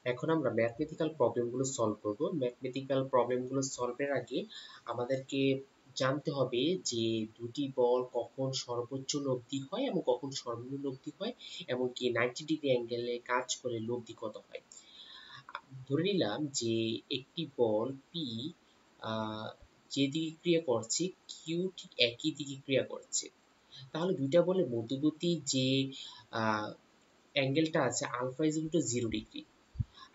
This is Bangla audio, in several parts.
এখন আমরা ম্যাথমেটিক্যাল প্রবলেমগুলো সলভ করব। ম্যাথমেটিক্যাল প্রবলেমগুলো সলভের আগে আমাদেরকে জানতে হবে যে দুটি বল কখন সর্বোচ্চ লব্ধি হয় এবং কখন সর্বনিম্ন লব্ধি হয়, এমনকি 90 ডিগ্রি অ্যাঙ্গেলে কাজ করে লব্ধি কত হয়। ধরে নিলাম যে একটি বল পি যে দিকে ক্রিয়া করছে, কিউ ঠিক একই দিকে ক্রিয়া করছে। তাহলে দুইটা বলের মধ্যবর্তী যে অ্যাঙ্গেলটা আছে alpha is equal to 0 degree.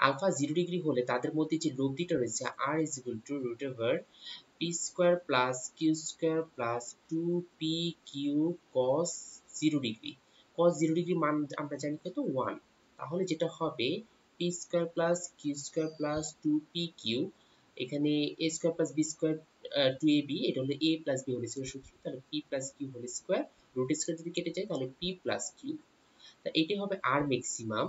Alpha 0 degree হলে তাদের মধ্যে যে লব্ধিটা রয়েছে আর is equal to root over P square plus Q square plus 2 P Q cos 0 degree. Cos 0 degree মান আমরা জানি কত 1। তাহলে যেটা হবে P square plus Q square plus 2 P Q, এখানে A square plus B square 2ab, এটা হলো A plus B whole square সূত্র। তাহলে P plus Q whole square, root square যদি কেটে যায় তাহলে পি প্লাস কিউ। তা এটি হবে আর ম্যাক্সিমাম।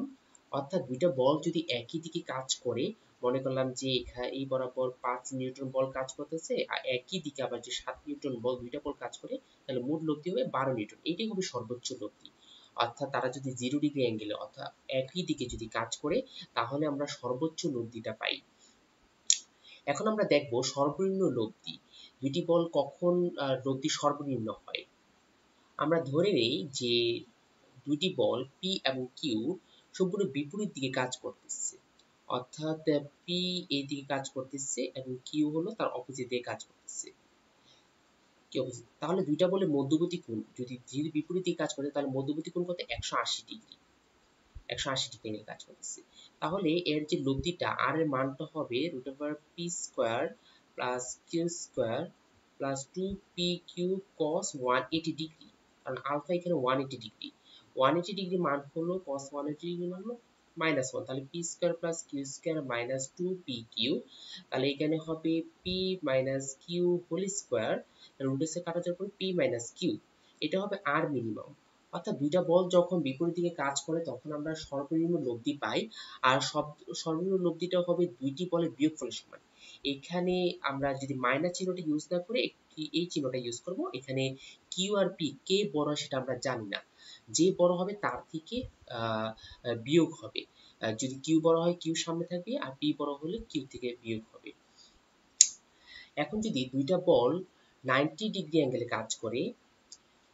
অর্থাৎ দুইটা বল যদি একই দিকে কাজ করে, মনে করলাম যে এখানে এই বরাবর 5 নিউটন বল কাজ করতেছে আর একই দিকে আবার যে 7 নিউটন বল, দুইটা বল কাজ করে, তাহলে মোট লব্ধি হবে 12 নিউটন। এটাই হবে সর্বোচ্চ লব্ধি। অর্থাৎ তারা যদি 0 ডিগ্রি অ্যাঙ্গেলে অর্থাৎ একই দিকে যদি কাজ করে, তাহলে আমরা সর্বোচ্চ লব্ধিটা পাই। এখন আমরা দেখব সর্বনিম্ন লব্ধি। দুইটি বল কখন লব্ধি সর্বনিম্ন হয়। আমরা ধরে নেই যে দুইটি বল পি এবং কিউ সম্পূর্ণ বিপরীত দিকে কাজ করতেছে। অর্থাৎ পি এই দিকে কাজ করতেছে এবং কিউ হলো তার অপোজিট দিকে কাজ করতেছে। কি অপোজিট? তাহলে দুইটা বলের মধ্যবর্তী কোণ যদি ধীর বিপরীত দিকে কাজ করে, তাহলে মধ্যবর্তী কোণ কত? 180 ডিগ্রি। 180 ডিগ্রি নিয়ে কাজ করতেছে। তাহলে এর যে লব্ধিটা আর এর মানটা হবে root over P square plus Q square plus 2 P Q cos 180 degree. কারণ আলফা এখানে 180 ডিগ্রি। 180 ডিগ্রি মান হলো কস 180 ডিগ্রি মান হলো -1। তাহলে P square plus Q square minus 2 P Q. তাহলে এখানে হবে P minus Q whole square, root এর কাটা যাওয়ার পর পি মাইনাস কিউ। এটা হবে আর মিনিমাম। অর্থাৎ দুইটা বল যখন বিপরীত দিকে কাজ করে তখন আমরা সর্বনিম্ন লব্ধি পাই। আর সর্বনিম্ন লব্ধিটা হবে দুইটি বলের বিয়োগফলের সমান। এখানে আমরা যদি মাইনাস চিহ্নটা ইউজ না করে এই চিহ্নটা ইউজ করব। এখানে কিউ আর পি কে বড় সেটা আমরা জানি না। যে বড় হবে তার থেকে বিয়োগ হবে। যদি কিউ বড় হয় কিউ সামনে থাকবে, আর পি বড় হলে কিউ থেকে বিয়োগ হবে। এখন যদি দুইটা বল 90 ডিগ্রি অ্যাঙ্গেলে কাজ করে,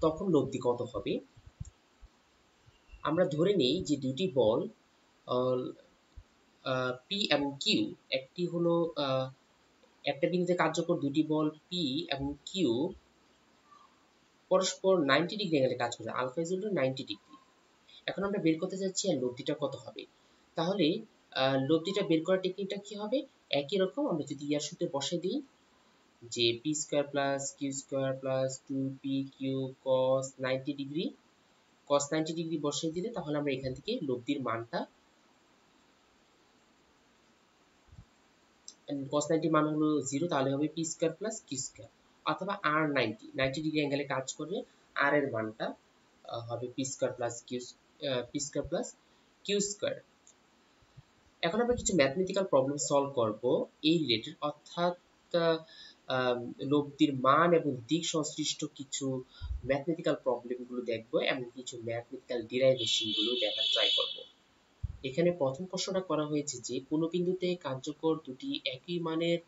তখন লব্ধি কত হবে? আমরা ধরে নেই যে দুটি বল পি এবং কিউ, একটি হলো একটা বিন্দুতে কার্যকর দুটি বল পি এবং কিউ পরস্পর 90 ডিগ্রি অ্যাঙ্গেলে কাজ করছে, alpha is equal to 90 degree. এখন আমরা বের করতে চাচ্ছি আর লব্ধিটা কত হবে। তাহলে লব্ধিটা বের করার টেকনিকটা কি হবে? একই রকম। আমরা যদি ইয়ার সূত্রে বসে দিই যে P square plus Q square plus 2 P Q cos 90 degree, cos 90 degree বসিয়ে দিলে তাহলে আমরা এখান থেকে লব্ধির মানটা cos 90 মান হলো 0, তাহলে হবে P square plus Q square. অথবা আর 90 ডিগ্রি অ্যাঙ্গেলে কাজ করলে আর এর মানটা হবে P square plus Q square. এখন আমরা কিছু ম্যাথমেটিক্যাল প্রবলেম সলভ করব এই রিলেটেড, অর্থাৎ লব্ধির মান এবং দিক সংশ্লিষ্ট কিছু ম্যাথমেটিক্যাল প্রবলেমগুলো দেখব এবং কিছু ম্যাথমেটিক্যাল ডিরাইভেশন গুলো দেখার ট্রাই করব। এখানে প্রথম প্রশ্নটা করা হয়েছে যে কোনো বিন্দুতে কার্যকর দুটি একই মানের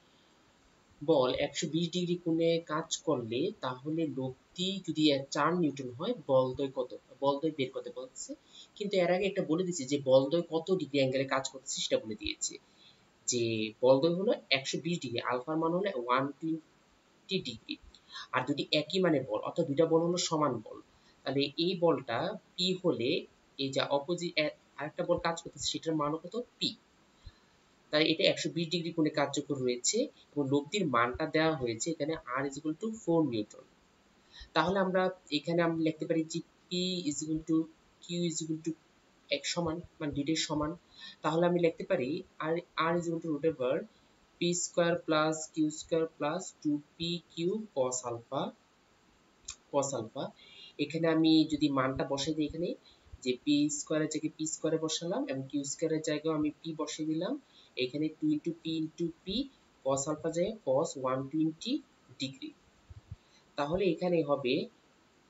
বল 120 ডিগ্রি কোণে কাজ করলে তাহলে লব্ধি যদি 4 নিউটন হয়, বলদ্বয় কত? বলদ্বয় বের করতে বলছে। কিন্তু এর আগে একটা বলে দিয়েছে যে বলদ্বয় কত ডিগ্রি অ্যাঙ্গেলে কাজ করতেছে সেটা বলে দিয়েছে। যে বলদ্বয় হলো 120 ডিগ্রি, আলফার মান হলো 120 ডিগ্রি। আর দুটি একই মানের বল, অর্থাৎ দুইটা বল হলো সমান বল। তাহলে এই বলটা পি হলে এই যে অপোজিট আরেকটা বল কাজ করতেছে সেটার মান কত? পি। তাই এটা 120 ডিগ্রি কোণে কার্যকর রয়েছে এবং লব্ধির মানটা দেওয়া হয়েছে এখানে r is equal to 4 Newton. তাহলে আমরা এখানে আমরা লিখতে পারি যে p is equal to q is equal to এক সমান, মানে দুইটাই সমান। তাহলে আমি লিখতে পারি r is equal to root over p square plus q square plus 2pq cos alpha। এখানে আমি যদি মানটা বসাই দিই, এখানে যে পি স্কোয়ারের জায়গায় পি স্কোয়ারে বসালাম এবং কিউ স্কোয়ারের জায়গায় আমি পি বসিয়ে দিলাম। এখানে 2 ইন্টু পি cos আলফা জায়গায় cos 120 ডিগ্রি। তাহলে এখানে হবে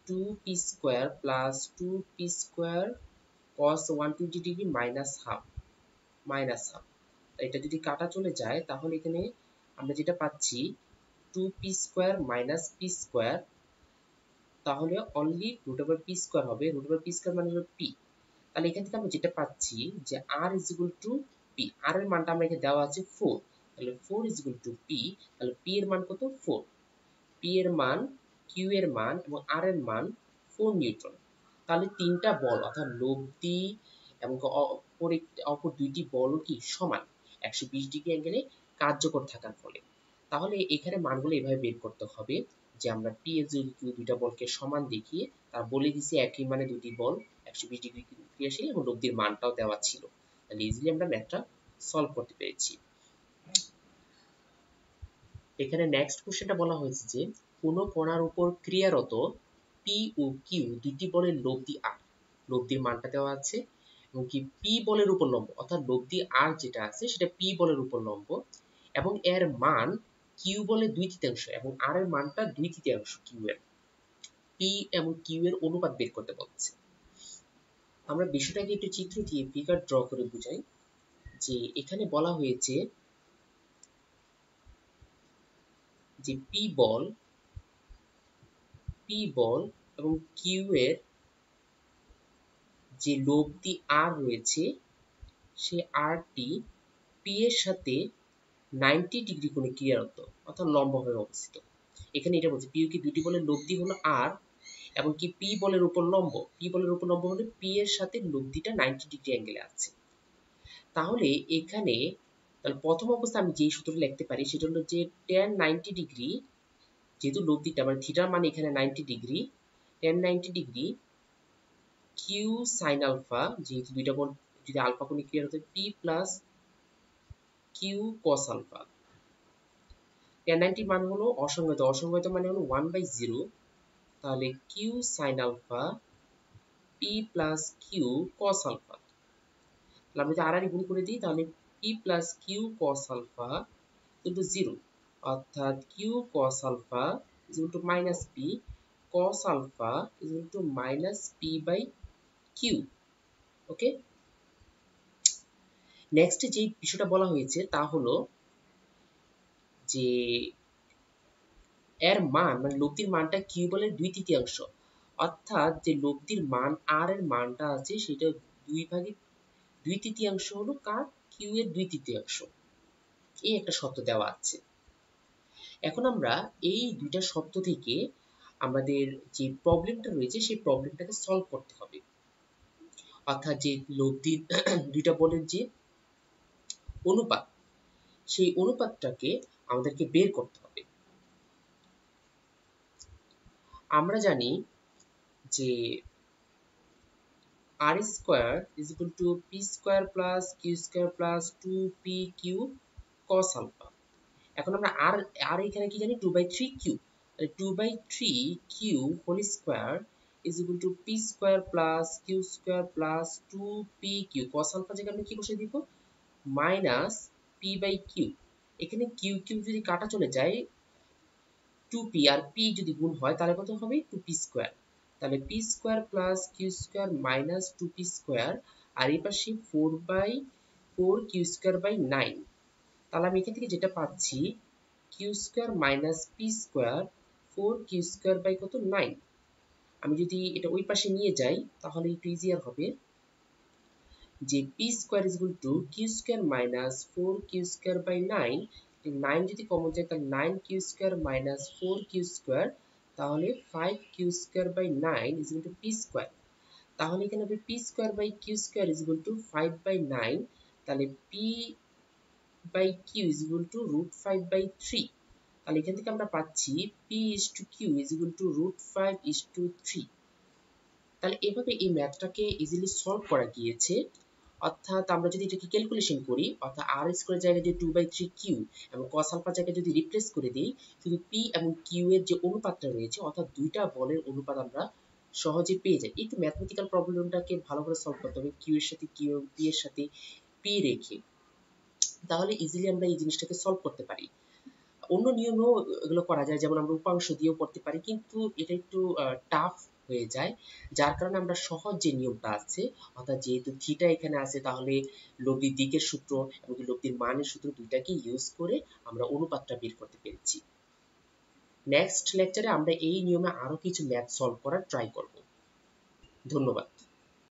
2p square plus 2p square cos 120 degree minus half. Minus half. এটা যদি কাটা চলে যায় তাহলে এখানে আমরা যেটা পাচ্ছি 2p² মাইনাস পি স্কোয়ার, তাহলে only root over P square হবে। রুট ওভার পি স্কোয়ার মানে হলো পি। তাহলে এখান থেকে আমরা যেটা পাচ্ছি যে r is equal to P. r এর মানটা আমরা এখানে দেওয়া আছে 4, তাহলে 4 ইজ ইকুয়াল টু পি। তাহলে p এর মান কত? 4। p এর মান, q এর মান এবং r এর মান 4 নিউটন। তাহলে তিনটা বল অর্থাৎ লব্ধি এবং অপর দুইটি বল কি সমান 120 ডিগ্রি অ্যাঙ্গেলে কার্যকর থাকার ফলে। তাহলে এখানে মানগুলো এভাবে বের করতে হবে যে আমরা পি এস যদি কিউ দুইটা বলকে সমান দেখিয়ে তার বলে দিছি একই মানে দুটি বল 120 ডিগ্রি ক্রিয়াশীল এবং লব্ধির মানটাও দেওয়া ছিল। তাহলে ইজিলি আমরা ম্যাথটা সলভ করতে পেরেছি। এখানে নেক্সট কোশ্চেনটা বলা হয়েছে যে কোন কণার উপর ক্রিয়ারত পি ও কিউ দুইটি বলের লব্ধি আর, লব্ধির মানটা দেওয়া আছে এবং কি পি বলের উপর লম্ব অর্থাৎ লব্ধি আর যেটা আছে সেটা পি বলের উপর লম্ব এবং এর মান কিউ বলে 2/3 এবং আর এর মানটা 2/3 কিউ এর। পি এবং কিউ এর অনুপাত বের করতে বলছে। আমরা বিষয়টাকে একটু চিত্র দিয়ে ফিগার ড্র করে বুঝাই যে এখানে বলা হয়েছে যে পি বল এবং কিউ এর যে লব্ধি আর রয়েছে সে আরটি পি এর সাথে 90 ডিগ্রি কোণে ক্রিয়ারত অর্থাৎ লম্ব হয়ে অবস্থিত। এখানে এটা বলছে পি ও কি দুটি বলের লব্ধি হলো আর এবং কি পি বলের উপর লম্ব, পি বলের উপর লম্ব হলে পি এর সাথে লব্ধিটা 90 ডিগ্রি অ্যাঙ্গেলে আছে। তাহলে এখানে তাহলে প্রথম অবস্থা আমি যেই সূত্রটা লিখতে পারি সেটা হলো যে tan 90 ডিগ্রি, যেহেতু লব্ধিটা মানে থিটার মান এখানে 90 degree, tan 90 degree Q sine alpha, যেহেতু দুইটা বল যদি আলফা কোণে ক্রিয়া হতো P plus Q cos alpha. tan 90 মান হলো অসংজ্ঞায়িত, অসংজ্ঞায়িত মানে হলো 1/0, তাহলে q sine alpha p plus Q cos alpha. তাহলে আমরা যদি আর গুণ করে দিই তাহলে P plus Q cos alpha কিন্তু 0, অর্থাৎ q cos alpha is equal to minus p, cos alpha is equal to minus p by q. Okay, next যে বিষয়টা বলা হয়েছে তা হলো যে এর মান মানে লব্ধির মানটা কিউ বলের 2/3, অর্থাৎ যে লব্ধির মান আর এর মানটা আছে সেটা 2/3 হলো কার? কিউ এর 2/3। এই একটা শর্ত দেওয়া আছে। এখন আমরা এই দুইটা শর্ত থেকে আমাদের যে প্রবলেমটা রয়েছে সেই প্রবলেমটাকে সলভ করতে হবে, অর্থাৎ যে লব্ধির দুইটা বলের যে অনুপাত সেই অনুপাতটাকে আমাদেরকে বের করতে হবে। আমরা জানি যে r square is equal to p square plus q square plus 2pq cos alpha. এখন আমরা আর এখানে কি জানি 2/3 কিউ, তাহলে 2/3 q whole square is equal to p square plus q square plus 2pq cos alpha জায়গায় আমরা কি বসে দিব মাইনাস পি বাই কিউ। এখানে কিউ কিউ যদি কাটা চলে যায় 2p আর p যদি গুণ হয় তাহলে কত হবে 2p স্কয়ার, তাহলে p square plus q square minus 2p square আর এই পাশে 4/4 q স্কয়ার বাই 9। তাহলে আমি এখান থেকে যেটা পাচ্ছি q square minus p square 4q square by কত 9। আমি যদি এটা ওই পাশে নিয়ে যাই তাহলে একটু ইজিয়ার হবে যে p square is equal to q square minus 4q square by 9, 9 যদি কমন যায় তাহলে 9q square minus 4q square, তাহলে 5q square by 9 is equal to p square. তাহলে এখানে হবে p square by q square is equal to 5/9, তাহলে p by q is equal to √5/3। তাহলে এখান থেকে আমরা পাচ্ছি p is to q is equal to √5:3। তাহলে এভাবে এই ম্যাথটাকে ইজিলি সলভ করা গিয়েছে। অর্থাৎ আমরা যদি এটাকে ক্যালকুলেশন করি অর্থাৎ r স্কয়ার জায়গায় যে 2/3 q এবং cos আলফা জায়গায় যদি রিপ্লেস করে দেই শুধু p এবং q এর যে অনুপাতটা রয়েছে অর্থাৎ দুইটা বলের অনুপাত আমরা সহজে পেয়ে যাই। একটু ম্যাথমেটিক্যাল প্রবলেমটাকে ভালো করে সলভ করতে হবে q এর সাথে q এবং p এর সাথে p রেখে, তাহলে ইজিলি আমরা এই জিনিসটাকে সলভ করতে পারি। অন্য নিয়মেও এগুলো করা যায়, যেমন আমরা উপাংশ দিয়েও করতে পারি, কিন্তু এটা একটু টাফ হয়ে যায়, যার কারণে আমরা সহজ যে নিয়মটা আছে, অর্থাৎ যেহেতু থিটা এখানে আছে তাহলে লব্ধির দিকের সূত্র এবং লব্ধির মানের সূত্র দুইটাকে ইউজ করে আমরা অনুপাতটা বের করতে পেরেছি। নেক্সট লেকচারে আমরা এই নিয়মে আরো কিছু ম্যাথ সলভ করার ট্রাই করব। ধন্যবাদ।